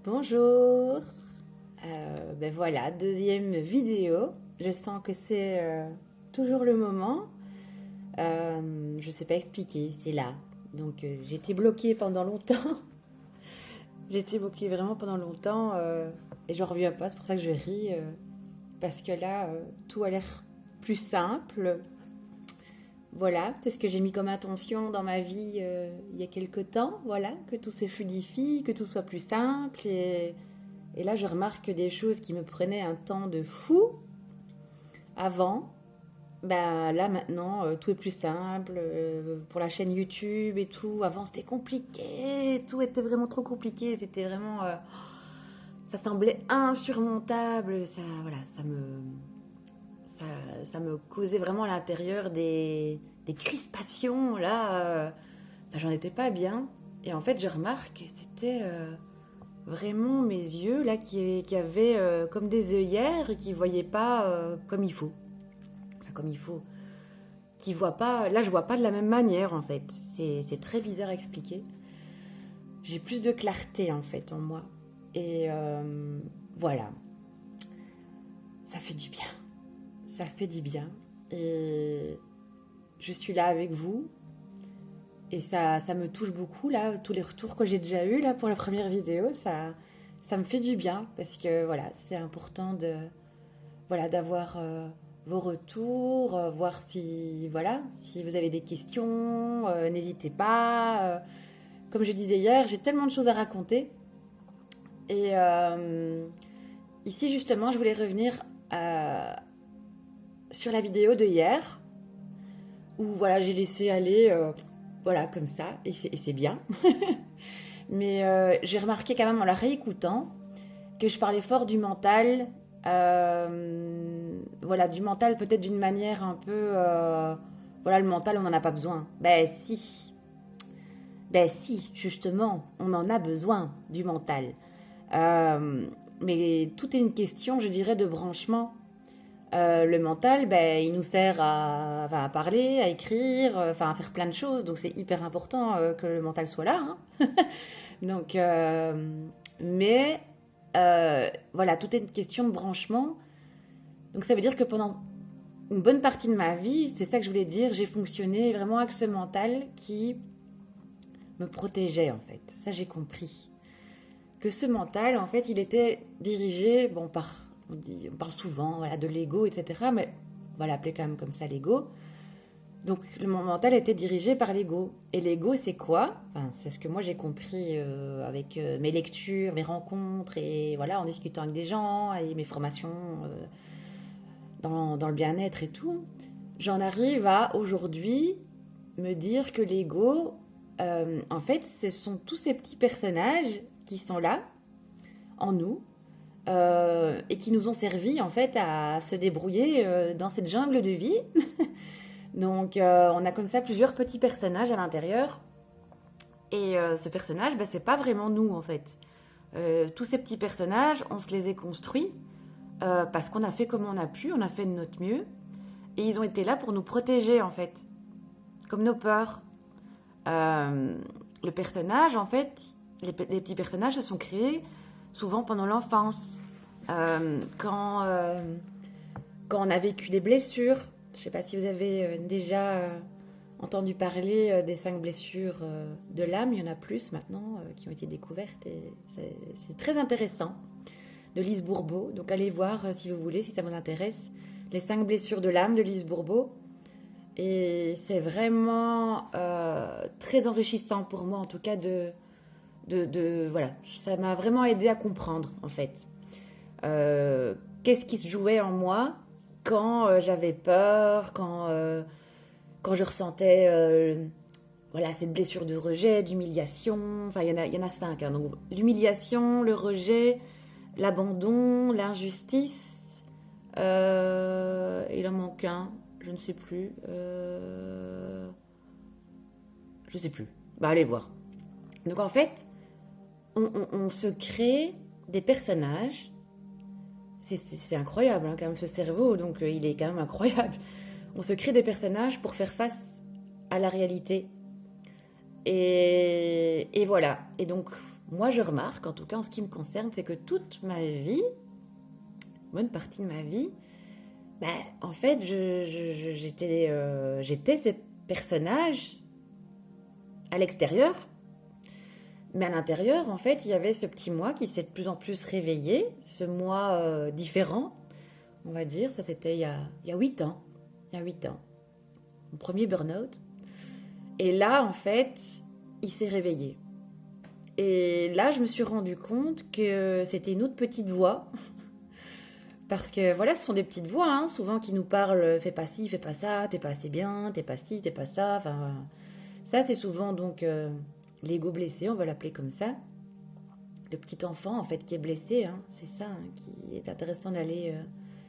Bonjour, ben voilà, deuxième vidéo. Je sens que c'est toujours le moment. Je sais pas expliquer, c'est là. Donc j'ai été bloquée pendant longtemps. J'ai été bloquée vraiment pendant longtemps et je reviens pas. C'est pour ça que je ris parce que là tout a l'air plus simple. Voilà, c'est ce que j'ai mis comme intention dans ma vie il y a quelque temps. Voilà, que tout se fluidifie, que tout soit plus simple et là, je remarque que des choses qui me prenaient un temps de fou avant, ben là maintenant, tout est plus simple. Pour la chaîne YouTube et tout, avant c'était compliqué, tout était vraiment trop compliqué. C'était vraiment, ça semblait insurmontable. Ça, voilà, ça, ça me causait vraiment à l'intérieur des crispations. Là, ben, j'en étais pas bien. Et en fait, je remarque que c'était vraiment mes yeux là qui avaient comme des œillères et qui voyaient pas comme il faut. Enfin, comme il faut. Qui voient pas. Là, je vois pas de la même manière en fait. C'est très bizarre à expliquer. J'ai plus de clarté en fait en moi. Et voilà. Ça fait du bien. Ça fait du bien. Et je suis là avec vous. Et ça me touche beaucoup là, tous les retours que j'ai déjà eus là pour la première vidéo, ça me fait du bien parce que voilà, c'est important de voilà d'avoir vos retours, voir si voilà si vous avez des questions, n'hésitez pas. Comme je disais hier, j'ai tellement de choses à raconter et ici justement, je voulais revenir sur la vidéo de hier où voilà j'ai laissé aller voilà comme ça et c'est bien. Mais j'ai remarqué quand même en la réécoutant que je parlais fort du mental. Voilà, du mental peut-être d'une manière un peu... voilà, le mental, on n'en a pas besoin. Ben si. Ben si, justement, on en a besoin du mental. Euh, mais tout est une question, je dirais, de branchement. Le mental, ben, il nous sert à parler, à écrire, enfin à faire plein de choses. Donc c'est hyper important que le mental soit là. Hein. Donc, mais voilà, tout est une question de branchement. Donc ça veut dire que pendant une bonne partie de ma vie, c'est ça que je voulais dire, j'ai fonctionné vraiment avec ce mental qui me protégeait en fait. Ça j'ai compris. Que ce mental, en fait, il était dirigé, bon, on parle souvent voilà, de l'ego, etc. Mais on va l'appeler quand même comme ça l'ego. Donc le mental était dirigé par l'ego. Et l'ego, c'est quoi? Enfin, c'est ce que moi j'ai compris avec mes lectures, mes rencontres et voilà, en discutant avec des gens et mes formations dans le bien-être et tout. J'en arrive à aujourd'hui me dire que l'ego, en fait, ce sont tous ces petits personnages qui sont là, en nous, et qui nous ont servi en fait à se débrouiller dans cette jungle de vie. Donc on a comme ça plusieurs petits personnages à l'intérieur. Et ce personnage, bah, c'est pas vraiment nous en fait. Tous ces petits personnages, on se les est construits parce qu'on a fait comme on a pu, on a fait de notre mieux. Et ils ont été là pour nous protéger en fait, comme nos peurs. Le personnage, en fait, les petits personnages se sont créés souvent pendant l'enfance. Quand on a vécu des blessures, je ne sais pas si vous avez déjà entendu parler des 5 blessures de l'âme, il y en a plus maintenant qui ont été découvertes et c'est très intéressant, de Lise Bourbeau. Donc allez voir si vous voulez, si ça vous intéresse, les 5 blessures de l'âme de Lise Bourbeau. Et c'est vraiment très enrichissant pour moi, en tout cas, voilà, ça m'a vraiment aidé à comprendre, en fait. Qu'est-ce qui se jouait en moi quand j'avais peur, quand je ressentais voilà, cette blessure de rejet, d'humiliation. Enfin, il y en a 5. Hein, donc, l'humiliation, le rejet, l'abandon, l'injustice. Il en manque un. Je ne sais plus. Je ne sais plus. Bah, allez voir. Donc, en fait, on se crée des personnages. C'est incroyable, hein, quand même, ce cerveau. Donc, il est quand même incroyable. On se crée des personnages pour faire face à la réalité. Et voilà. Et donc, moi je remarque, en tout cas en ce qui me concerne, c'est que toute ma vie, bonne partie de ma vie, ben, en fait, j'étais ces personnages à l'extérieur, mais à l'intérieur, en fait, il y avait ce petit moi qui s'est de plus en plus réveillé, ce moi différent, on va dire. Ça, c'était il y a 8 ans. Il y a 8 ans. Mon premier burn-out. Et là, en fait, il s'est réveillé. Et là, je me suis rendu compte que c'était une autre petite voix. Parce que voilà, ce sont des petites voix, hein, souvent qui nous parlent fais pas ci, fais pas ça, t'es pas assez bien, t'es pas ci, t'es pas ça. Enfin, ça, c'est souvent donc l'ego blessé, on va l'appeler comme ça. Le petit enfant, en fait, qui est blessé, hein, c'est ça hein, qui est intéressant d'aller.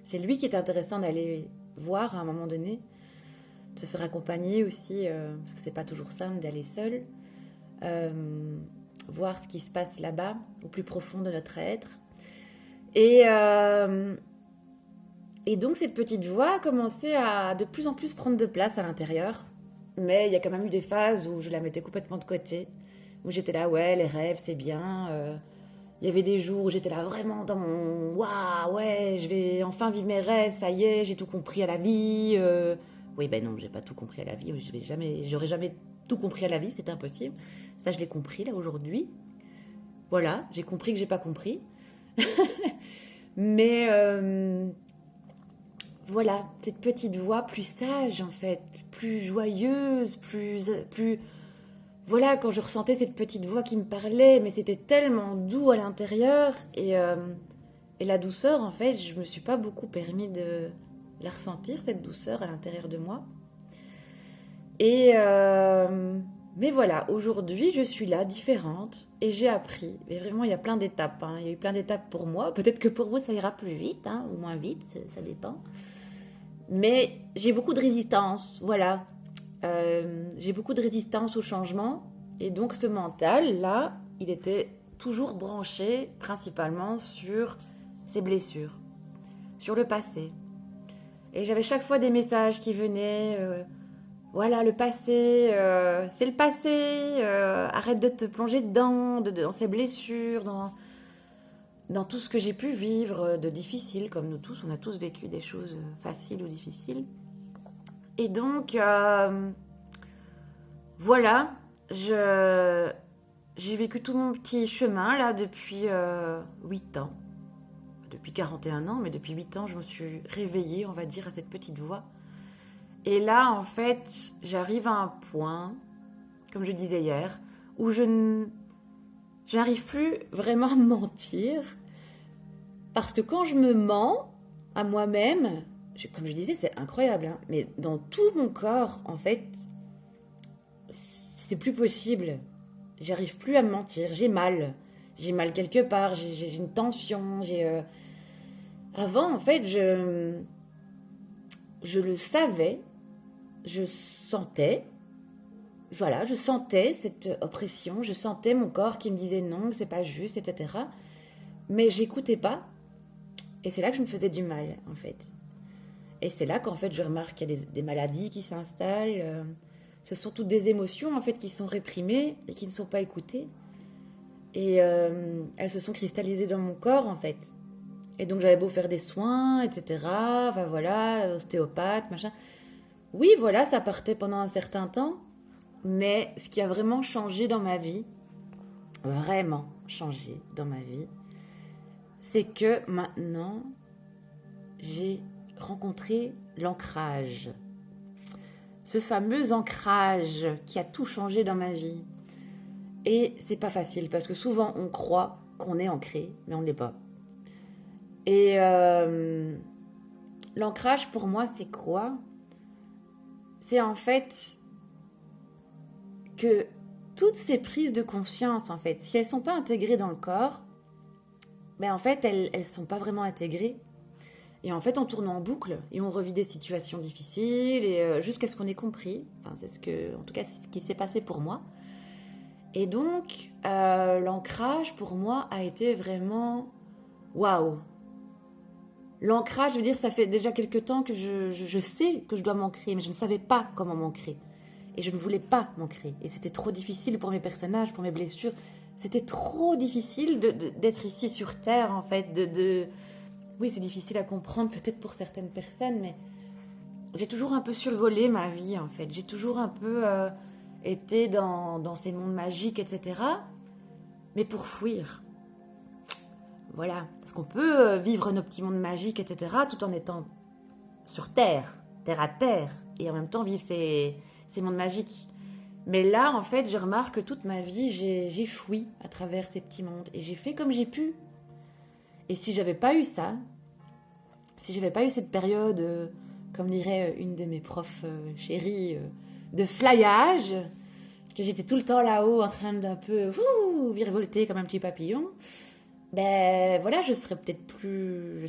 C'est lui qui est intéressant d'aller voir à un moment donné, de se faire accompagner aussi, parce que c'est pas toujours simple d'aller seul. Voir ce qui se passe là-bas, au plus profond de notre être. Et donc cette petite voix a commencé à de plus en plus prendre de place à l'intérieur. Mais il y a quand même eu des phases où je la mettais complètement de côté, où j'étais là, ouais, les rêves, c'est bien. Il y avait des jours où j'étais là vraiment dans mon waouh, ouais, je vais enfin vivre mes rêves, ça y est, j'ai tout compris à la vie. Oui, ben non, j'ai pas tout compris à la vie, j'aurais jamais tout compris à la vie, c'est impossible. Ça, je l'ai compris là aujourd'hui. Voilà, j'ai compris que j'ai pas compris. Mais voilà, cette petite voix plus sage en fait, plus joyeuse, plus... Voilà, quand je ressentais cette petite voix qui me parlait, mais c'était tellement doux à l'intérieur. Et la douceur, en fait, je me suis pas beaucoup permis de la ressentir, cette douceur à l'intérieur de moi. Mais voilà, aujourd'hui, je suis là, différente, et j'ai appris. Et vraiment, il y a plein d'étapes. Hein. Il y a eu plein d'étapes pour moi. Peut-être que pour vous, ça ira plus vite, hein, ou moins vite, ça dépend. Mais j'ai beaucoup de résistance, voilà. J'ai beaucoup de résistance au changement. Et donc, ce mental-là, il était toujours branché principalement sur ses blessures, sur le passé. Et j'avais chaque fois des messages qui venaient... voilà, le passé, c'est le passé, arrête de te plonger dedans, dans ces blessures, dans tout ce que j'ai pu vivre de difficile, comme nous tous, on a tous vécu des choses faciles ou difficiles. Et donc, voilà, j'ai vécu tout mon petit chemin là depuis 8 ans, depuis 41 ans, mais depuis 8 ans, je me suis réveillée, on va dire, à cette petite voix. Et là, en fait, j'arrive à un point, comme je disais hier, où je n'arrive plus vraiment à mentir. Parce que quand je me mens à moi-même, comme je disais, c'est incroyable, hein, mais dans tout mon corps, en fait, c'est plus possible. J'arrive plus à me mentir, j'ai mal. J'ai mal quelque part, j'ai une tension, Avant, en fait, je le savais, je sentais, voilà, je sentais cette oppression, je sentais mon corps qui me disait non, c'est pas juste, etc. Mais j'écoutais pas, et c'est là que je me faisais du mal, en fait. Et c'est là qu'en fait, je remarque qu'il y a des maladies qui s'installent. Ce sont toutes des émotions, en fait, qui sont réprimées et qui ne sont pas écoutées. Et elles se sont cristallisées dans mon corps, en fait. Et donc, j'avais beau faire des soins, etc. Enfin, voilà, ostéopathe, machin. Oui, voilà, ça partait pendant un certain temps. Mais ce qui a vraiment changé dans ma vie, vraiment changé dans ma vie, c'est que maintenant, j'ai rencontré l'ancrage. Ce fameux ancrage qui a tout changé dans ma vie. Et c'est pas facile parce que souvent on croit qu'on est ancré, mais on ne l'est pas. Et l'ancrage pour moi, c'est quoi? C'est en fait que toutes ces prises de conscience, en fait, si elles ne sont pas intégrées dans le corps, ben en fait, elles ne sont pas vraiment intégrées. Et en fait, on tourne en boucle et on revit des situations difficiles et jusqu'à ce qu'on ait compris. Enfin, en tout cas, c'est ce qui s'est passé pour moi. Et donc, l'ancrage pour moi a été vraiment waouh. L'ancrage, je veux dire, ça fait déjà quelques temps que je sais que je dois m'ancrer, mais je ne savais pas comment m'ancrer. Et je ne voulais pas m'ancrer. Et c'était trop difficile pour mes personnages, pour mes blessures. c'était trop difficile d'être ici sur Terre, en fait. Oui, c'est difficile à comprendre, peut-être pour certaines personnes, mais j'ai toujours un peu survolé ma vie, en fait. J'ai toujours un peu été dans ces mondes magiques, etc. Mais pour fuir. Voilà. Parce qu'on peut vivre nos petits mondes magiques, etc., tout en étant sur Terre, terre à terre, et en même temps vivre ces mondes magiques. Mais là, en fait, je remarque que toute ma vie, j'ai fui à travers ces petits mondes. Et j'ai fait comme j'ai pu. Et si j'avais pas eu ça, si j'avais pas eu cette période, comme dirait une de mes profs chéries, de flyage, que j'étais tout le temps là-haut en train d'un peu virevolter comme un petit papillon, ben voilà, je serais peut-être plus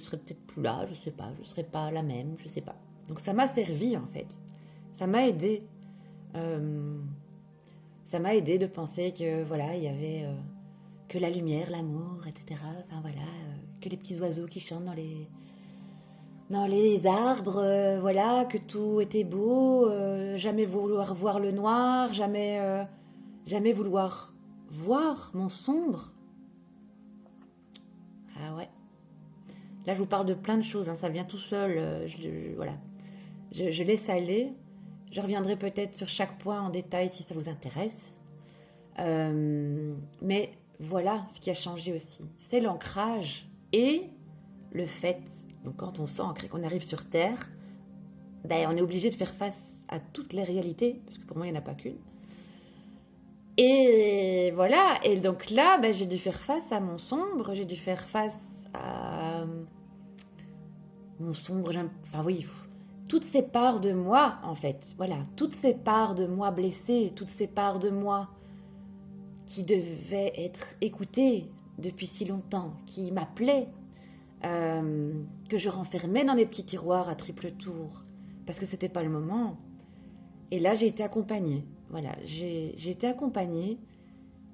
là, je sais pas, je serais pas la même, je sais pas. Donc ça m'a servi en fait, ça m'a aidé. Euh, Ça m'a aidé de penser que voilà, il y avait que la lumière, l'amour, etc. Enfin voilà, que les petits oiseaux qui chantent dans les arbres, voilà, que tout était beau, jamais vouloir voir le noir, jamais vouloir voir mon sombre. Ah ouais. Là, je vous parle de plein de choses, hein, ça vient tout seul. Voilà, je laisse aller. Je reviendrai peut-être sur chaque point en détail si ça vous intéresse. Mais voilà ce qui a changé aussi. C'est l'ancrage et le fait, donc quand on s'ancre et qu'on arrive sur Terre, ben, on est obligé de faire face à toutes les réalités, parce que pour moi, il n'y en a pas qu'une. Et voilà, et donc là, ben, j'ai dû faire face à mon sombre, j'ai dû faire face à mon sombre, enfin oui, toutes ces parts de moi, en fait, voilà, toutes ces parts de moi blessées, toutes ces parts de moi qui devaient être écoutées depuis si longtemps, qui m'appelaient, que je renfermais dans des petits tiroirs à triple tour, parce que c'était pas le moment. Et là, j'ai été accompagnée, voilà, j'ai été accompagnée,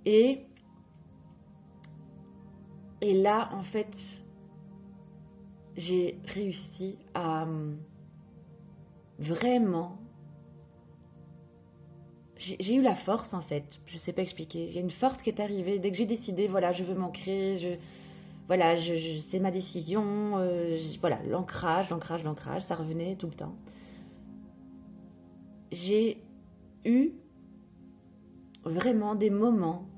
et là, en fait, j'ai réussi à vraiment... J'ai eu la force en fait, je sais pas expliquer. Il y a une force qui est arrivée dès que j'ai décidé, voilà, je veux m'ancrer, voilà, c'est ma décision, voilà, l'ancrage, ça revenait tout le temps. J'ai eu vraiment des moments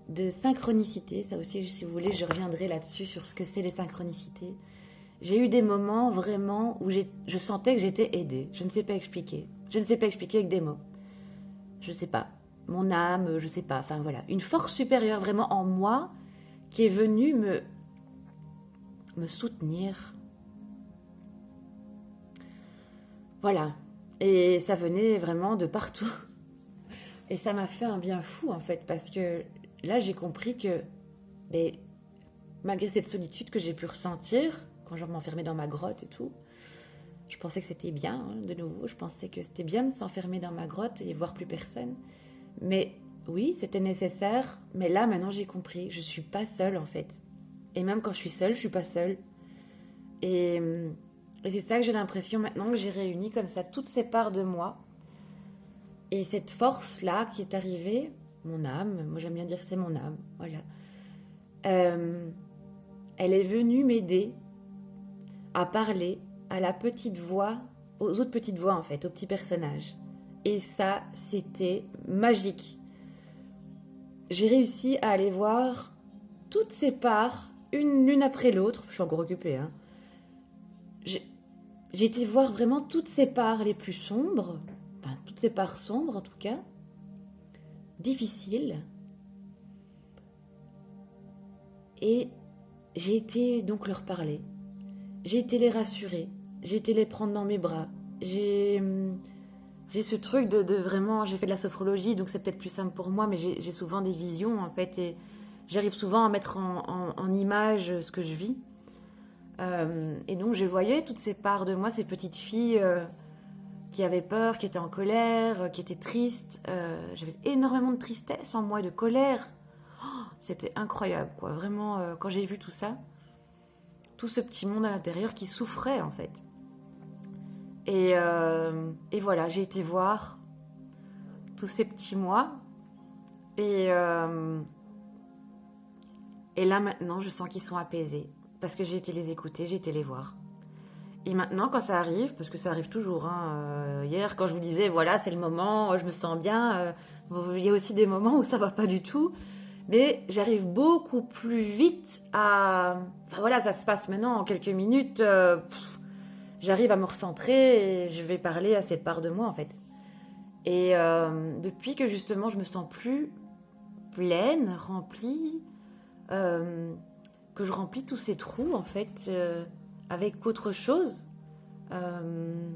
de synchronicité, ça aussi, si vous voulez, je reviendrai là-dessus sur ce que c'est les synchronicités. J'ai eu des moments vraiment où je sentais que j'étais aidée. Je ne sais pas expliquer. Je ne sais pas expliquer avec des mots. Je sais pas. Mon âme, je sais pas. Enfin voilà. Une force supérieure vraiment en moi qui est venue me soutenir. Voilà. Et ça venait vraiment de partout. Et ça m'a fait un bien fou en fait. Parce que là, j'ai compris que malgré cette solitude que j'ai pu ressentir quand je m'enfermais dans ma grotte et tout, je pensais que c'était bien, hein, de nouveau. Je pensais que c'était bien de s'enfermer dans ma grotte et voir plus personne. Mais oui, c'était nécessaire. Mais là, maintenant, j'ai compris. Je suis pas seule, en fait. Et même quand je suis seule, je suis pas seule. Et c'est ça que j'ai l'impression maintenant que j'ai réuni comme ça toutes ces parts de moi. Et cette force-là qui est arrivée, mon âme, moi j'aime bien dire que c'est mon âme, voilà. Elle est venue m'aider à parler à la petite voix, aux autres petites voix en fait, aux petits personnages. Et ça, c'était magique. J'ai réussi à aller voir toutes ces parts, l'une après l'autre. Je suis encore occupée, hein. J'ai été voir vraiment toutes ces parts les plus sombres, enfin toutes ces parts sombres en tout cas, difficiles. Et j'ai été donc leur parler. J'ai été les rassurer. J'ai été les prendre dans mes bras. J'ai ce truc de vraiment... J'ai fait de la sophrologie, donc c'est peut-être plus simple pour moi, mais j'ai souvent des visions, en fait, et j'arrive souvent à mettre en image ce que je vis. Et donc, je voyais toutes ces parts de moi, ces petites filles qui avaient peur, qui étaient en colère, qui étaient tristes. J'avais énormément de tristesse en moi, de colère. Oh, c'était incroyable, quoi. Vraiment, quand j'ai vu tout ça, tout ce petit monde à l'intérieur qui souffrait, en fait. Et voilà, j'ai été voir tous ces petits mois Et, euh, et là, maintenant, je sens qu'ils sont apaisés. Parce que j'ai été les écouter, j'ai été les voir. Et maintenant, quand ça arrive, parce que ça arrive toujours, hein, hier, quand je vous disais, voilà, c'est le moment, je me sens bien, il y a aussi des moments où ça va pas du tout. Mais j'arrive beaucoup plus vite à... Enfin voilà, ça se passe maintenant en quelques minutes. J'arrive à me recentrer et je vais parler à cette part de moi, en fait. Et depuis que justement je me sens plus pleine, remplie, euh, que je remplis tous ces trous, en fait, avec autre chose, euh,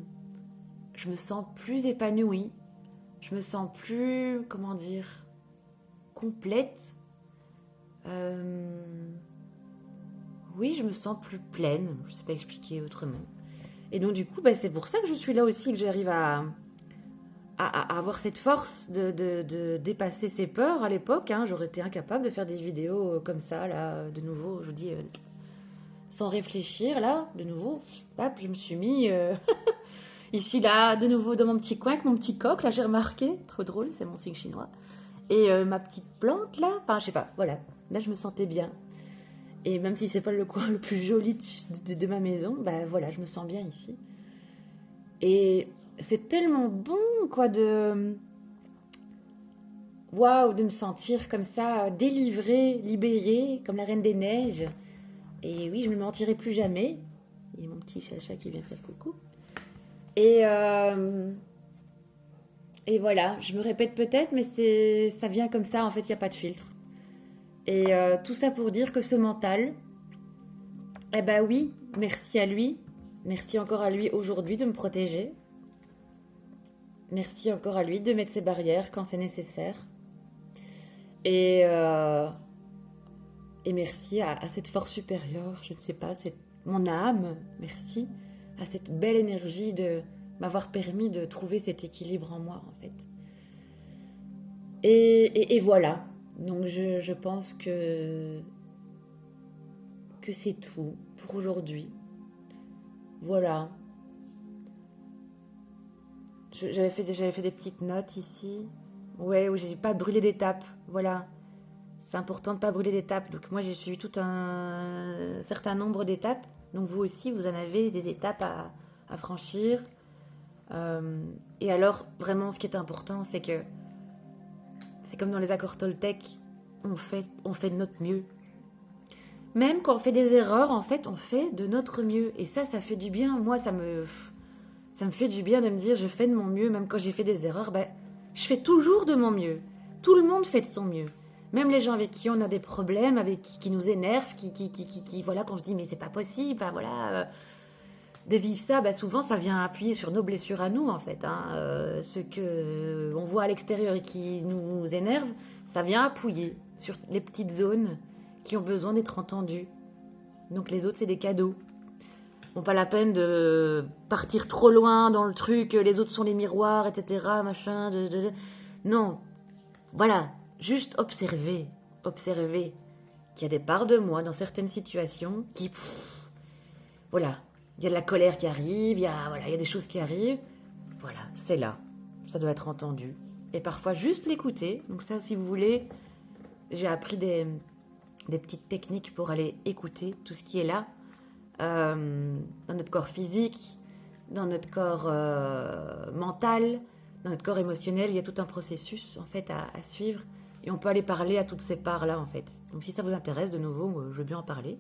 je me sens plus épanouie, je me sens plus, comment dire, complète. Euh, oui, je me sens plus pleine, je ne sais pas expliquer autrement. Et donc du coup, bah, c'est pour ça que je suis là aussi, que j'arrive à avoir cette force de dépasser ces peurs à l'époque. Hein. J'aurais été incapable de faire des vidéos comme ça, là, de nouveau, je vous dis, sans réfléchir, là, de nouveau, hop, je me suis mis ici, là, de nouveau dans mon petit coin, avec mon petit coq, là, j'ai remarqué, trop drôle, c'est mon signe chinois. Et ma petite plante, là, enfin, je sais pas, voilà, là, je me sentais bien. Et même si c'est pas le coin le plus joli de ma maison, bah voilà, je me sens bien ici. Et c'est tellement bon, quoi, de... Waouh, de me sentir comme ça, délivrée, libérée, comme la Reine des Neiges. Et oui, je ne me mentirai plus jamais. Il y a mon petit chacha qui vient faire coucou. Et, euh, et voilà, je me répète peut-être, mais ça vient comme ça, en fait, il n'y a pas de filtre. Et tout ça pour dire que ce mental, eh ben oui, merci à lui. Merci encore à lui aujourd'hui de me protéger. Merci encore à lui de mettre ses barrières quand c'est nécessaire. Et, euh, et merci à cette force supérieure, je ne sais pas, mon âme, merci à cette belle énergie de m'avoir permis de trouver cet équilibre en moi, en fait. Et voilà. Donc je pense que c'est tout pour aujourd'hui. Voilà. J'avais fait des petites notes ici. Ouais, où j'ai pas brûlé d'étapes. Voilà. C'est important de ne pas brûler d'étapes. Donc moi, j'ai suivi tout un certain nombre d'étapes. Donc vous aussi, vous en avez des étapes à franchir. Et alors, vraiment, ce qui est important, c'est que c'est comme dans les accords Toltec, on fait de notre mieux. Même quand on fait des erreurs, en fait, on fait de notre mieux. Et ça fait du bien. Moi, ça me fait du bien de me dire, je fais de mon mieux. Même quand j'ai fait des erreurs, ben, je fais toujours de mon mieux. Tout le monde fait de son mieux. Même les gens avec qui on a des problèmes, avec qui nous énervent, voilà, qu'on se dit, mais c'est pas possible, enfin voilà. De vivre ça, ben, souvent, ça vient appuyer sur nos blessures à nous, en fait. Hein. Ce que on voit à l'extérieur et qui nous énerve, ça vient appuyer sur les petites zones qui ont besoin d'être entendues. Donc les autres, c'est des cadeaux. Bon, pas la peine de partir trop loin dans le truc, les autres sont les miroirs, etc. Machin. Non, voilà, juste observer. Observer qu'il y a des parts de moi dans certaines situations qui... voilà, il y a de la colère qui arrive, voilà, il y a des choses qui arrivent. Voilà, c'est là. Ça doit être entendu. Et parfois, juste l'écouter. Donc ça, si vous voulez, j'ai appris des petites techniques pour aller écouter tout ce qui est là. Dans notre corps physique, dans notre corps mental, dans notre corps émotionnel, il y a tout un processus en fait à suivre et on peut aller parler à toutes ces parts-là en fait. Donc si ça vous intéresse de nouveau, je veux bien en parler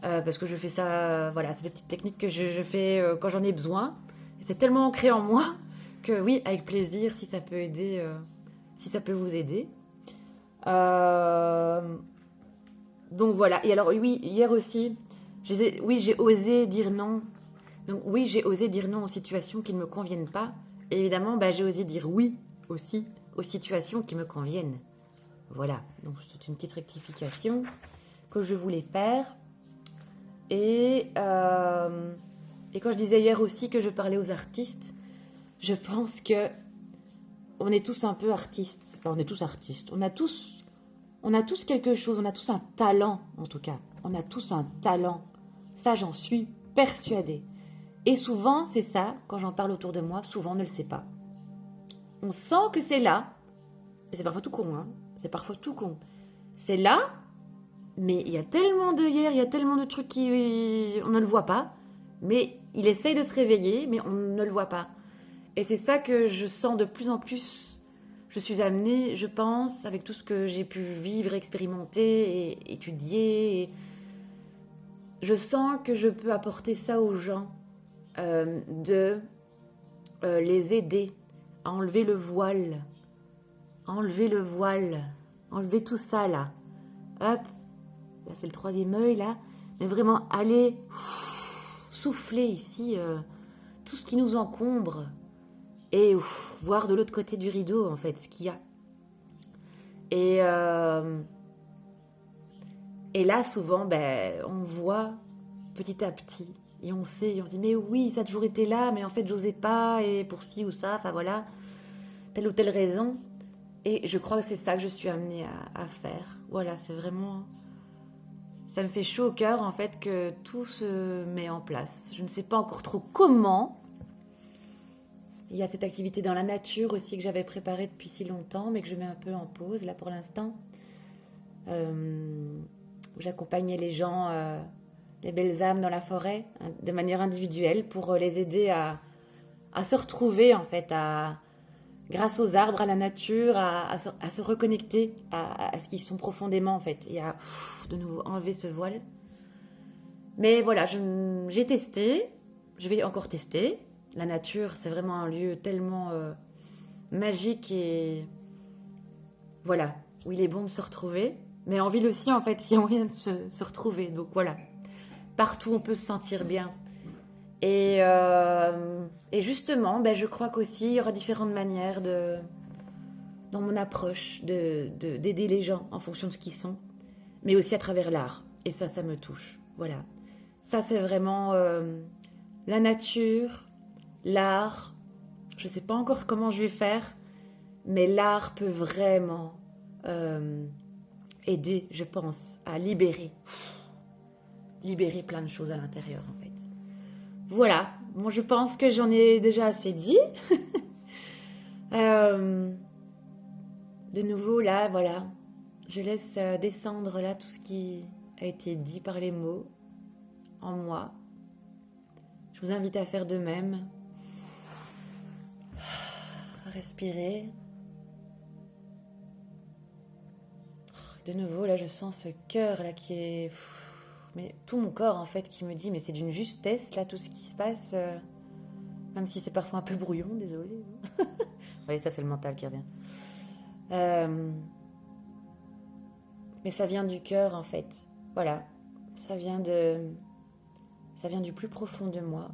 parce que je fais ça, voilà, c'est des petites techniques que je fais quand j'en ai besoin. Et c'est tellement ancré en moi que oui, avec plaisir, si ça peut aider, si ça peut vous aider. Donc voilà. Et alors oui, hier aussi. Oui, j'ai osé dire non. Donc oui, j'ai osé dire non aux situations qui ne me conviennent pas. Et évidemment, bah, j'ai osé dire oui aussi aux situations qui me conviennent. Voilà, donc c'est une petite rectification que je voulais faire. Et quand je disais hier aussi que je parlais aux artistes, je pense que on est tous un peu artistes. Enfin, on est tous artistes. On a tous quelque chose, on a tous un talent en tout cas. On a tous un talent. Ça, j'en suis persuadée. Et souvent, c'est ça, quand j'en parle autour de moi, souvent on ne le sait pas. On sent que c'est là, Et c'est parfois tout con, hein. C'est parfois tout con. C'est là, mais il y a tellement de hier, il y a tellement de trucs qui... On ne le voit pas. Mais il essaye de se réveiller, mais on ne le voit pas. Et c'est ça que je sens de plus en plus. Je suis amenée, je pense, avec tout ce que j'ai pu vivre, expérimenter et étudier. Je sens que je peux apporter ça aux gens, de les aider à enlever le voile, enlever tout ça là. Hop, là c'est le troisième œil là, mais vraiment aller souffler ici tout ce qui nous encombre et voir de l'autre côté du rideau en fait ce qu'il y a. Et là souvent on voit petit à petit et on sait, et on se dit mais oui ça a toujours été là mais en fait j'osais pas et pour ci ou ça, enfin voilà, telle ou telle raison. Et je crois que c'est ça que je suis amenée à faire. Voilà, c'est vraiment... Ça me fait chaud au cœur, en fait, que tout se met en place. Je ne sais pas encore trop comment. Il y a cette activité dans la nature aussi que j'avais préparée depuis si longtemps, mais que je mets un peu en pause, là, pour l'instant. Où j'accompagnais les gens, les belles âmes dans la forêt, hein, de manière individuelle, pour les aider à se retrouver, en fait, grâce aux arbres, à la nature, à se reconnecter à ce qu'ils sont profondément en fait, et à de nouveau enlever ce voile. Mais voilà, j'ai testé, je vais encore tester. La nature, c'est vraiment un lieu tellement magique et voilà, où il est bon de se retrouver. Mais en ville aussi, en fait, il y a moyen de se retrouver. Donc voilà, partout on peut se sentir bien. Et justement, je crois qu'aussi il y aura différentes manières dans mon approche d'aider les gens en fonction de ce qu'ils sont, mais aussi à travers l'art. Et ça me touche. Voilà. Ça, c'est vraiment la nature, l'art. Je ne sais pas encore comment je vais faire, mais l'art peut vraiment aider, je pense, à libérer plein de choses à l'intérieur, en fait. Voilà, bon, je pense que j'en ai déjà assez dit. De nouveau, là, voilà, je laisse descendre là tout ce qui a été dit par les mots en moi. Je vous invite à faire de même. Respirer. De nouveau, là, je sens ce cœur là qui est... Mais tout mon corps, en fait, qui me dit, mais c'est d'une justesse, là, tout ce qui se passe, même si c'est parfois un peu brouillon, désolé. Oui, ça, c'est le mental qui revient. Mais ça vient du cœur, en fait. Voilà. Ça vient du plus profond de moi.